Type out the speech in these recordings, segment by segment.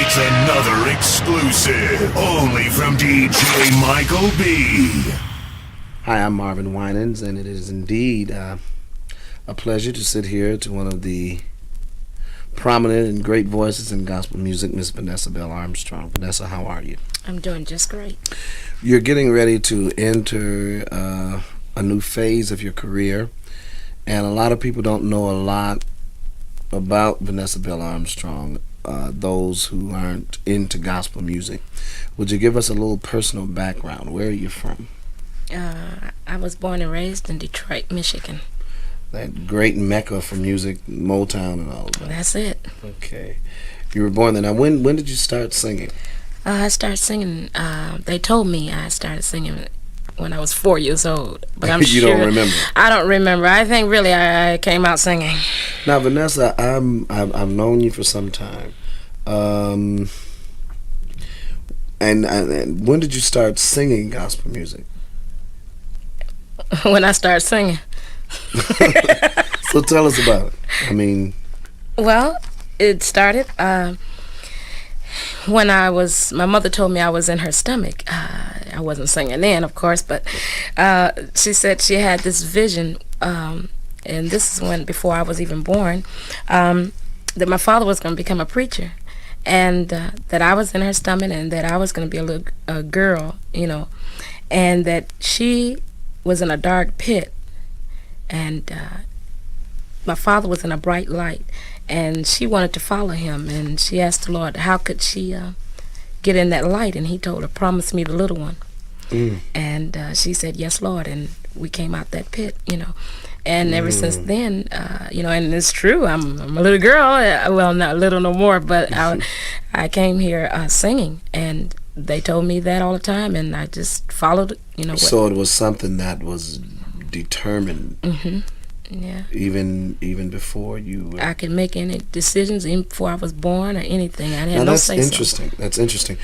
It's another exclusive, only from DJ Michael B. Hi, I'm Marvin Winans, and it is indeed a pleasure to sit here to one of the prominent and great voices in gospel music, Miss Vanessa Bell Armstrong. Vanessa, how are you? I'm doing just great. You're getting ready to enter a new phase of your career, and a lot of people don't know a lot about Vanessa Bell Armstrong, those who aren't into gospel music. Would you give us a little personal background? Where are you from? I was born and raised in Detroit, Michigan. That great mecca for music, Motown and all that. That's it. Okay. You were born there. Now, when did you start singing? I started singing, they told me I started singing when I was 4 years old. But I'm You don't remember? I don't remember. I think really I came out singing. Now, Vanessa, I've known you for some time. And when did you start singing gospel music? When I started singing. So tell us about it. I mean, well, it started when my mother told me I was in her stomach. I wasn't singing then, of course, but she said she had this vision, and this is before I was even born, that my father was going to become a preacher, and that I was in her stomach, and that I was going to be a girl, and that she was in a dark pit, and my father was in a bright light, and she wanted to follow him, and she asked the Lord how could she get in that light, and he told her, promise me the little one. And she said, yes, Lord, and we came out that pit, and ever since then, and it's true, I'm a little girl, well, not little no more, but I came here singing, and they told me that all the time, and I just followed, So it was something that was determined. Yeah. Even before you I could make any decisions, even before I was born or anything. I had now no that's say-so. interesting. That's interesting.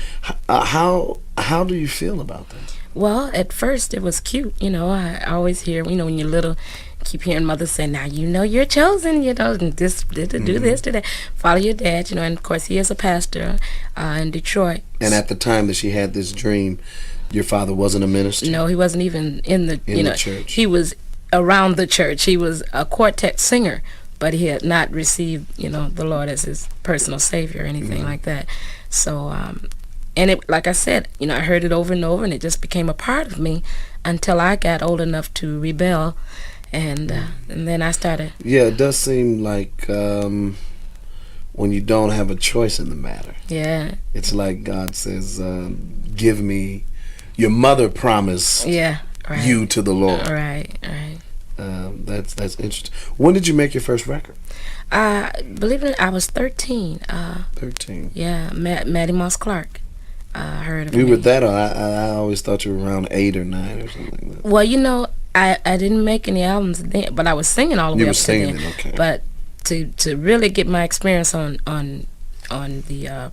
How do you feel about that? Well, at first it was cute. I always hear, when you're little, keep hearing mothers say, now you're chosen, and this, do this, do that. Follow your dad, and of course he is a pastor in Detroit. And at the time that she had this dream, your father wasn't a minister? No, he wasn't even in the church. He was around the church. He was a quartet singer, but he had not received, the Lord as his personal savior or anything like that. So, and it, like I said, I heard it over and over, and it just became a part of me until I got old enough to rebel, and then I started. Yeah, it does seem like when you don't have a choice in the matter. Yeah. It's like God says, give me, your mother promised. Yeah. Right. You to the Lord. Right. That's interesting. When did you make your first record? Believe it or not, I was 13. 13. Yeah, Maddie Moss Clark. Heard of you me. were that, or I always thought you were around 8 or 9 or something like that. Well, I didn't make any albums then, but I was singing all the way up to then. You were singing, okay. But to really get my experience on the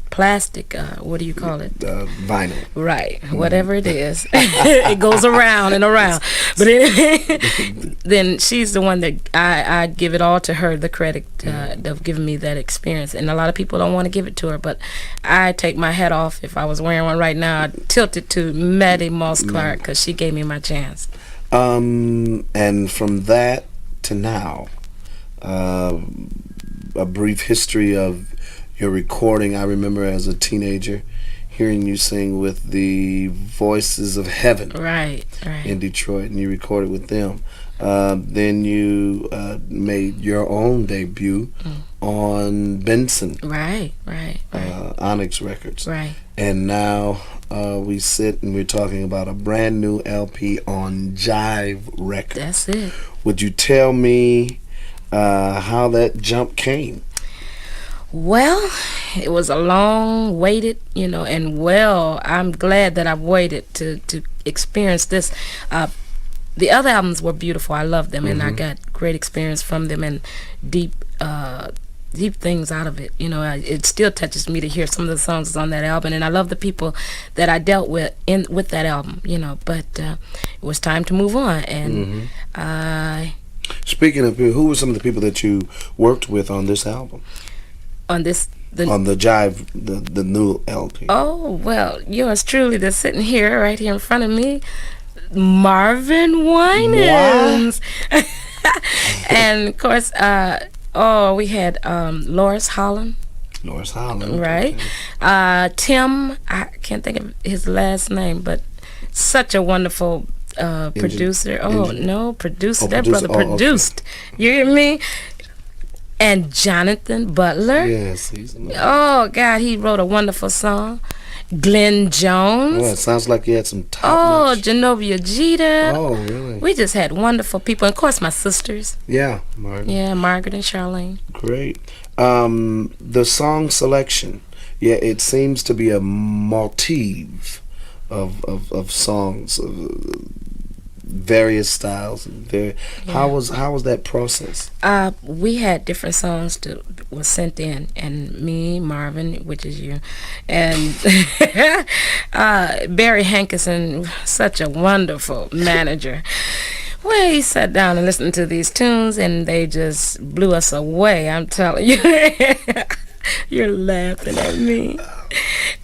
plastic, what do you call it? Vinyl. Right, whatever it is. It goes around and around. But anyway, then she's the one that I give it all to her, the credit of giving me that experience. And a lot of people don't want to give it to her, but I take my hat off. If I was wearing one right now, I'd tilt it to Maddie Moss Clark, because she gave me my chance. And from that to now, a brief history of your recording. I remember as a teenager hearing you sing with the Voices of Heaven, right, in Detroit, and you recorded with them. Then you made your own debut on Benson, right. Onyx Records, right. And now we sit and we're talking about a brand new LP on JIVE Records. That's it. Would you tell me how that jump came? Well, it was a long waited, and I'm glad that I've waited to experience this. The other albums were beautiful. I loved them, and I got great experience from them and deep things out of it. It still touches me to hear some of the songs on that album, and I love the people that I dealt with with that album. But it was time to move on, and Speaking of, who were some of the people that you worked with on this album? On this on the Jive, the new LP? Oh, well, yours truly that's sitting here, right here in front of me, Marvin Winans. And, of course, we had Loris Holland. Loris Holland. Right. Okay. Tim, I can't think of his last name, but such a wonderful producer. Producer. That brother produced. Okay. You hear me? And Jonathan Butler. Yes, he's amazing. Oh, God, he wrote a wonderful song. Glenn Jones. Oh, it sounds like you had some top notch. Genovia Jeter. Oh, really? We just had wonderful people. And, of course, my sisters. Yeah, Margaret. Yeah, Margaret and Charlene. Great. The song selection. Yeah, it seems to be a motif of songs, various styles. How was that process? We had different songs was sent in, and me, Marvin, which is you, and Barry Hankerson, such a wonderful manager. Well, he sat down and listened to these tunes, and they just blew us away. I'm telling you. You're laughing at me.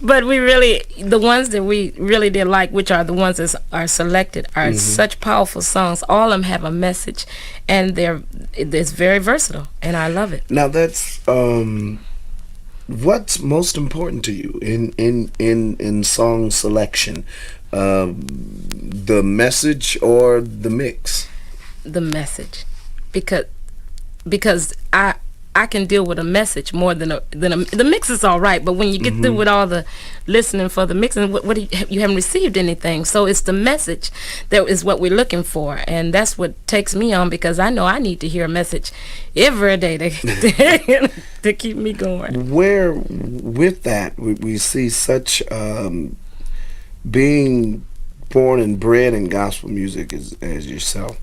But the ones that we really did like, which are the ones that are selected, are such powerful songs. All of them have a message, and it's very versatile, and I love it. Now that's what's most important to you in song selection, the message or the mix? The message, because I can deal with a message more than the mix is all right, but when you get through with all the listening for the mixing, you haven't received anything. So it's the message that is what we're looking for, and that's what takes me on, because I know I need to hear a message every day to keep me going. Where with that we see such being born and bred in gospel music as yourself.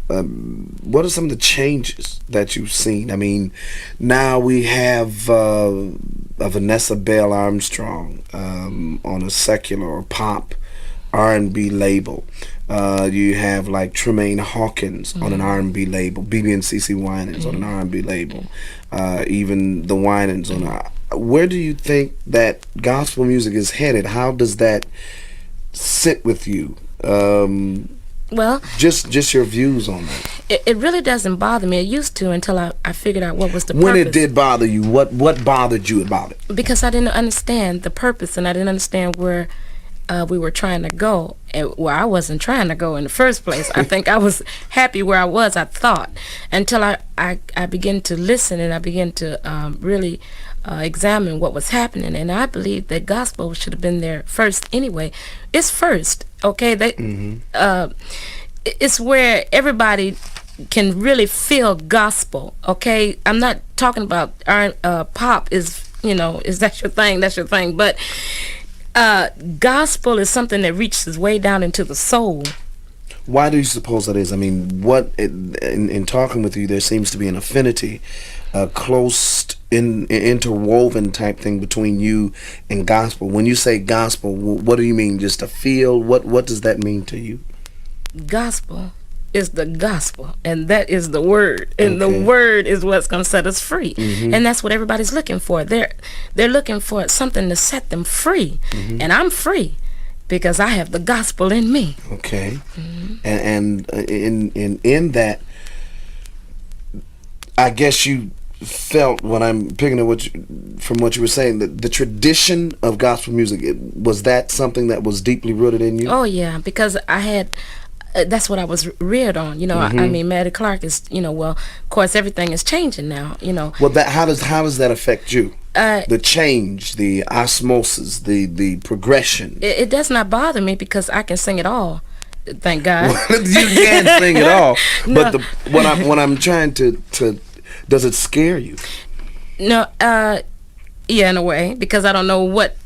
What are some of the changes that you've seen? I mean, now we have a Vanessa Bell Armstrong on a secular or pop R&B label. You have like Tremaine Hawkins on an R&B label, BB and CC Winans on an R&B label, even the Winans on a... Where do you think that gospel music is headed? How does that sit with you? Well, just your views on that. It really doesn't bother me. It used to, until I figured out what was the purpose. When it did bother you, what bothered you about it? Because I didn't understand the purpose, and I didn't understand where we were trying to go, and where I wasn't trying to go in the first place. I think I was happy where I was, I thought, until I began to listen, and I began to really examine what was happening. And I believe that gospel should have been there first anyway. It's first, okay? It's where everybody can really feel gospel, okay? I'm not talking about pop is that your thing, that's your thing, but gospel is something that reaches way down into the soul. Why do you suppose that is? I mean, in talking with you, there seems to be an affinity, a close interwoven type thing between you and gospel. When you say gospel, what do you mean? Just a feel? What does that mean to you? Gospel is the gospel, and that is the word, and the word is what's going to set us free. And that's what everybody's looking for. They're looking for something to set them free, and I'm free because I have the gospel in me. Okay. And in that, I guess you felt, when I'm picking up from what you were saying, that the tradition of gospel music, was that something that was deeply rooted in you? Oh yeah, because I had that's what I was reared on. I mean, Maddie Clark is, well, of course everything is changing now. Well, how does that affect you? The change, the osmosis, the progression. It does not bother me, because I can sing it all. Thank God. You can sing it all, but what I'm trying to does it scare you? No, yeah, in a way, because I don't know what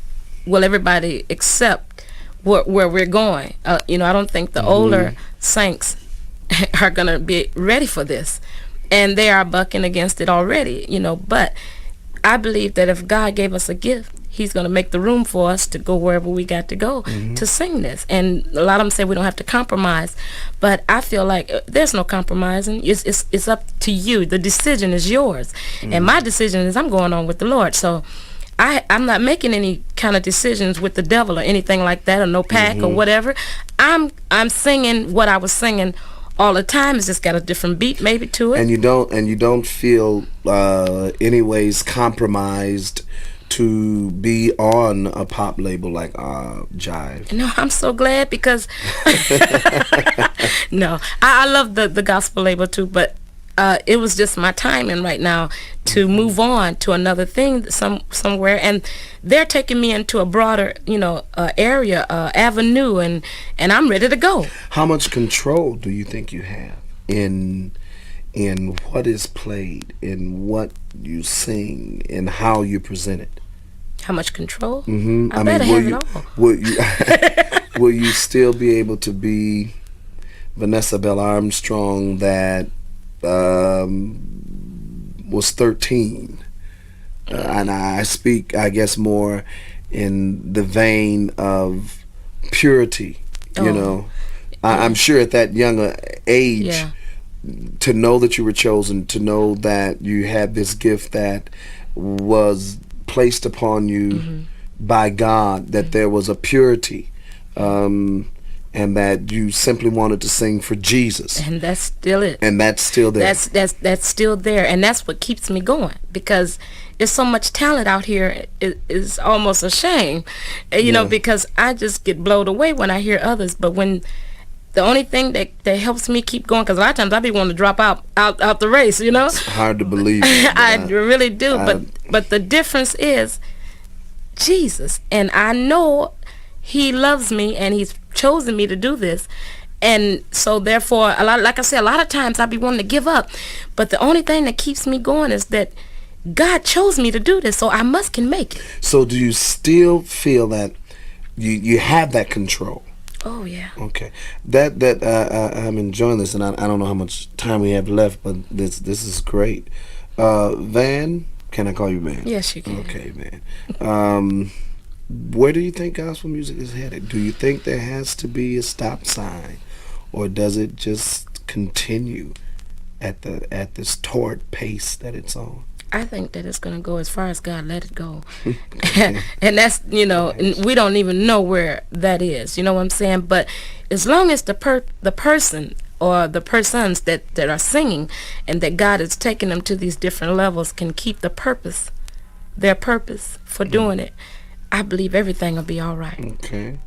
will everybody accept where we're going. I don't think the older saints are gonna be ready for this, and they are bucking against it already. But I believe that if God gave us a gift, He's going to make the room for us to go wherever we got to go to sing this. And a lot of them say we don't have to compromise, but I feel like there's no compromising. It's up to you. The decision is yours, and my decision is I'm going on with the Lord. So I'm not making any kind of decisions with the devil or anything like that, or no pack or whatever. I'm singing what I was singing all the time. It's just got a different beat maybe to it. And you don't feel anyways compromised to be on a pop label like Jive. No, I'm so glad, because no, I love the gospel label too, but it was just my timing right now to move on to another thing somewhere, and they're taking me into a broader, area, avenue, and I'm ready to go. How much control do you think you have in what is played, in what you sing, and how you present it? How much control? I better have it all. Will you still be able to be Vanessa Bell Armstrong that was 13? And I speak, I guess, more in the vein of purity. I'm sure at that younger age, to know that you were chosen, to know that you had this gift that was placed upon you by God, that there was a purity, and that you simply wanted to sing for Jesus. And that's still it. And that's still there. That's still there, and that's what keeps me going, because there's so much talent out here. It's almost a shame, because I just get blown away when I hear others. But when the only thing that helps me keep going, because a lot of times I be wanting to drop out the race, It's hard to believe. I really do. But the difference is Jesus, and I know He loves me, and He's chosen me to do this. And so therefore, like I said, a lot of times I be wanting to give up, but the only thing that keeps me going is that God chose me to do this, so I can make it. So do you still feel that you have that control? Oh yeah. Okay. That I'm enjoying this, and I don't know how much time we have left, but this is great. Van, can I call you Van? Yes, you can. Okay, Van. Where do you think gospel music is headed? Do you think there has to be a stop sign, or does it just continue at this torrid pace that it's on? I think that it's going to go as far as God let it go. And that's, and we don't even know where that is, you know what I'm saying? But as long as the person or the persons that are singing, and that God is taking them to these different levels, can keep their purpose for doing it, I believe everything will be all right. Okay.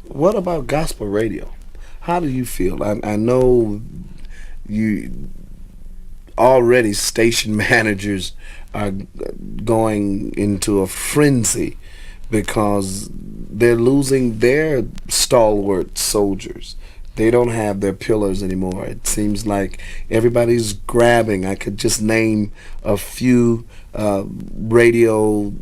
What about gospel radio? How do you feel? I know you already, station managers are going into a frenzy because they're losing their stalwart soldiers. They don't have their pillars anymore. It seems like everybody's grabbing. I could just name a few radio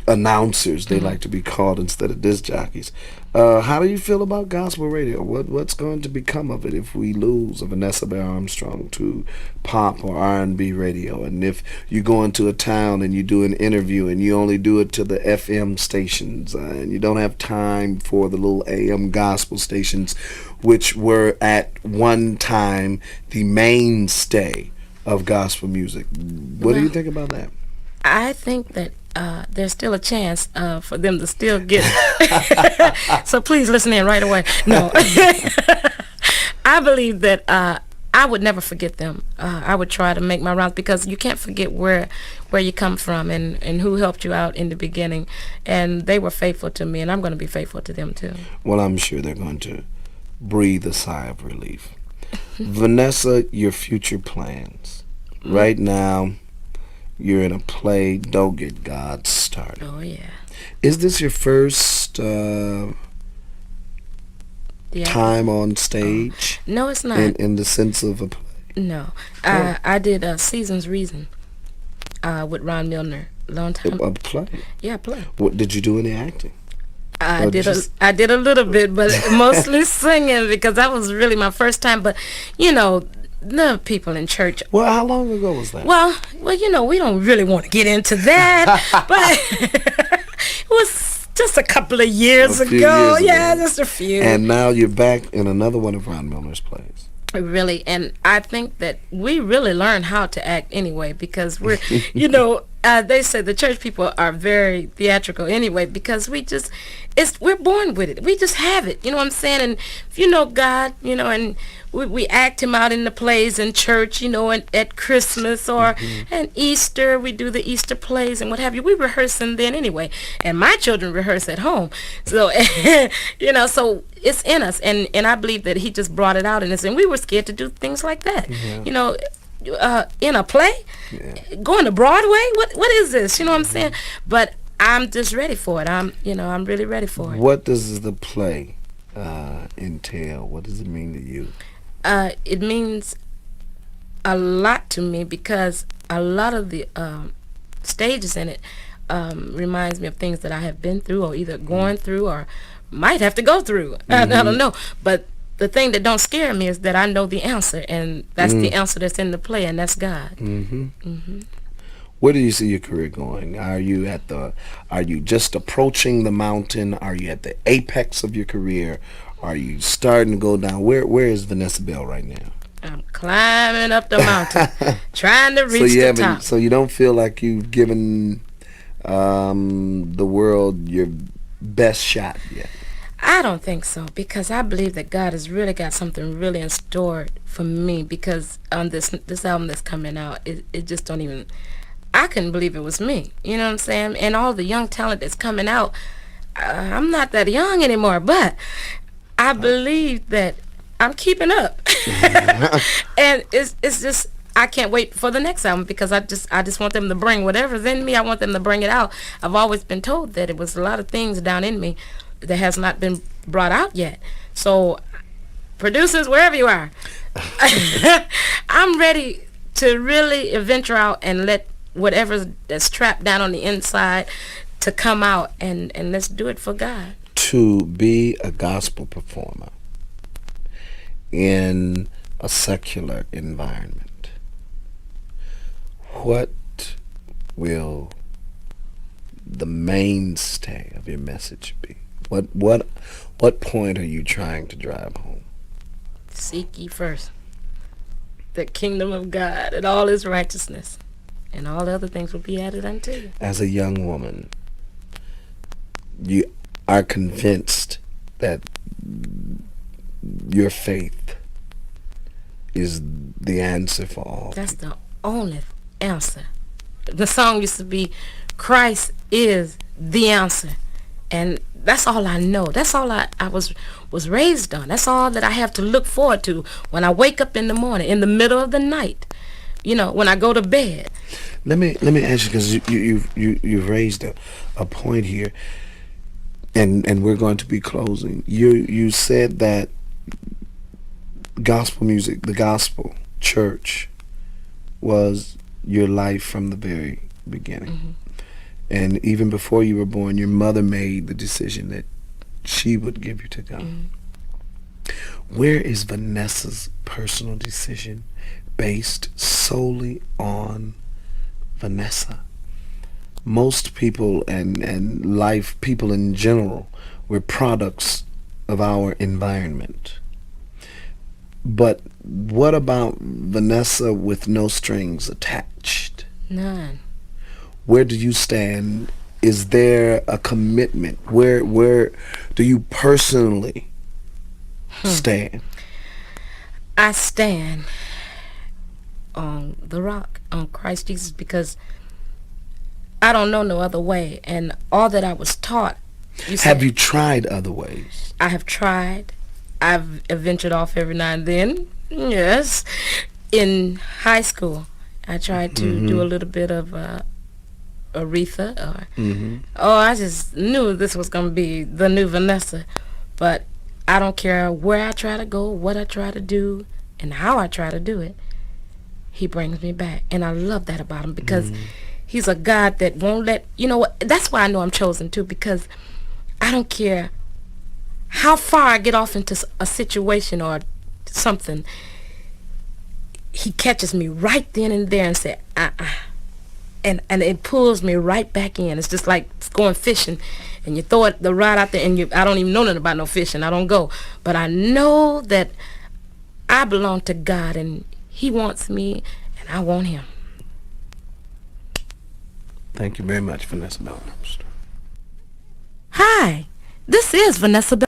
announcers, they like to be called, instead of disc jockeys. How do you feel about gospel radio? What's going to become of it if we lose a Vanessa Bell Armstrong to pop or R&B radio? And if you go into a town and you do an interview and you only do it to the FM stations, and you don't have time for the little AM gospel stations, which were at one time the mainstay of gospel music. What do you think about that? I think that there's still a chance for them to still get so please listen in right away. No. I believe that I would never forget them. I would try to make my rounds, because you can't forget where you come from and who helped you out in the beginning, and they were faithful to me, and I'm going to be faithful to them too. Well, I'm sure they're going to breathe a sigh of relief. Vanessa, your future plans. Right now, you're in a play, Don't Get God Started. Oh, yeah. Is this your first time on stage? No, it's not. In the sense of a play? No. I did Season's Reason with Ron Milner a long time. A play? Yeah, a play. What, did you do any acting? I did a little bit, but mostly singing, because that was really my first time. But, the people in church. Well, how long ago was that? Well, you know, we don't really want to get into that, but it was just a couple of years ago. Yeah, just a few. And now you're back in another one of Ron Milner's plays. Really, and I think that we really learn how to act anyway, because we're, you know, they say the church people are very theatrical anyway, because we're born with it. We just have it, you know what I'm saying? And if you know God, you know, and we act him out in the plays in church, you know, and at Christmas or and Easter, we do the Easter plays and what have you. We rehearse them then anyway, and my children rehearse at home. So, you know, so it's in us, and I believe that he just brought it out in us, and we were scared to do things like that, you know. In a play, going to Broadway, what is this? You know what I'm saying? But I'm just ready for it. I'm really ready for it. What does the play entail? What does it mean to you? It means a lot to me, because a lot of the stages in it reminds me of things that I have been through, or either going through, or might have to go through. I don't know, but the thing that don't scare me is that I know the answer, and that's the answer that's in the play, and that's God. Where do you see your career going? Are you just approaching the mountain? Are you at the apex of your career? Are you starting to go down? Where is Vanessa Bell right now? I'm climbing up the mountain, trying to reach the top. So you don't feel like you've given the world your best shot yet? I don't think so, because I believe that God has really got something really in store for me, because on this album that's coming out, it just don't even, I couldn't believe it was me, you know what I'm saying? And all the young talent that's coming out, I'm not that young anymore, but I believe that I'm keeping up. And it's just, I can't wait for the next album, because I just want them to bring whatever's in me. I want them to bring it out. I've always been told that it was a lot of things down in me that has not been brought out yet. So, producers, wherever you are, I'm ready to really venture out and let whatever that's trapped down on the inside to come out, and let's do it for God. To be a gospel performer in a secular environment, what will the mainstay of your message be? What point are you trying to drive home? Seek ye first the kingdom of God and all his righteousness, and all other things will be added unto you. As a young woman, you are convinced that your faith is the answer for all. That's the only answer. The song used to be, Christ is the answer. And that's all I know. That's all I was raised on. That's all that I have to look forward to when I wake up in the morning, in the middle of the night, you know, when I go to bed. Let me ask you, because you've raised a point here, and we're going to be closing. You said that gospel music, the gospel church, was your life from the very beginning. And even before you were born, your mother made the decision that she would give you to God. Where is Vanessa's personal decision based solely on Vanessa? Most people and life, people in general, we're products of our environment. But what about Vanessa with no strings attached? None. Where do you stand? Is there a commitment? Where do you personally stand? I stand on the rock, on Christ Jesus, because I don't know no other way. And all that I was taught. Have you tried other ways? I have tried. I've ventured off every now and then. Yes. In high school, I tried to do a little bit of Aretha, or I just knew this was going to be the new Vanessa. But I don't care where I try to go, what I try to do, and how I try to do it. He brings me back, and I love that about him, because he's a God that won't let, you know what, that's why I know I'm chosen too, because I don't care how far I get off into a situation or something. he catches me right then and there and said, and it pulls me right back in. It's just like going fishing, and you throw the rod out there, and I don't even know nothing about no fishing. I don't go, but I know that I belong to God, and He wants me, and I want Him. Thank you very much, Vanessa Bell Armstrong. Hi, this is Vanessa Bell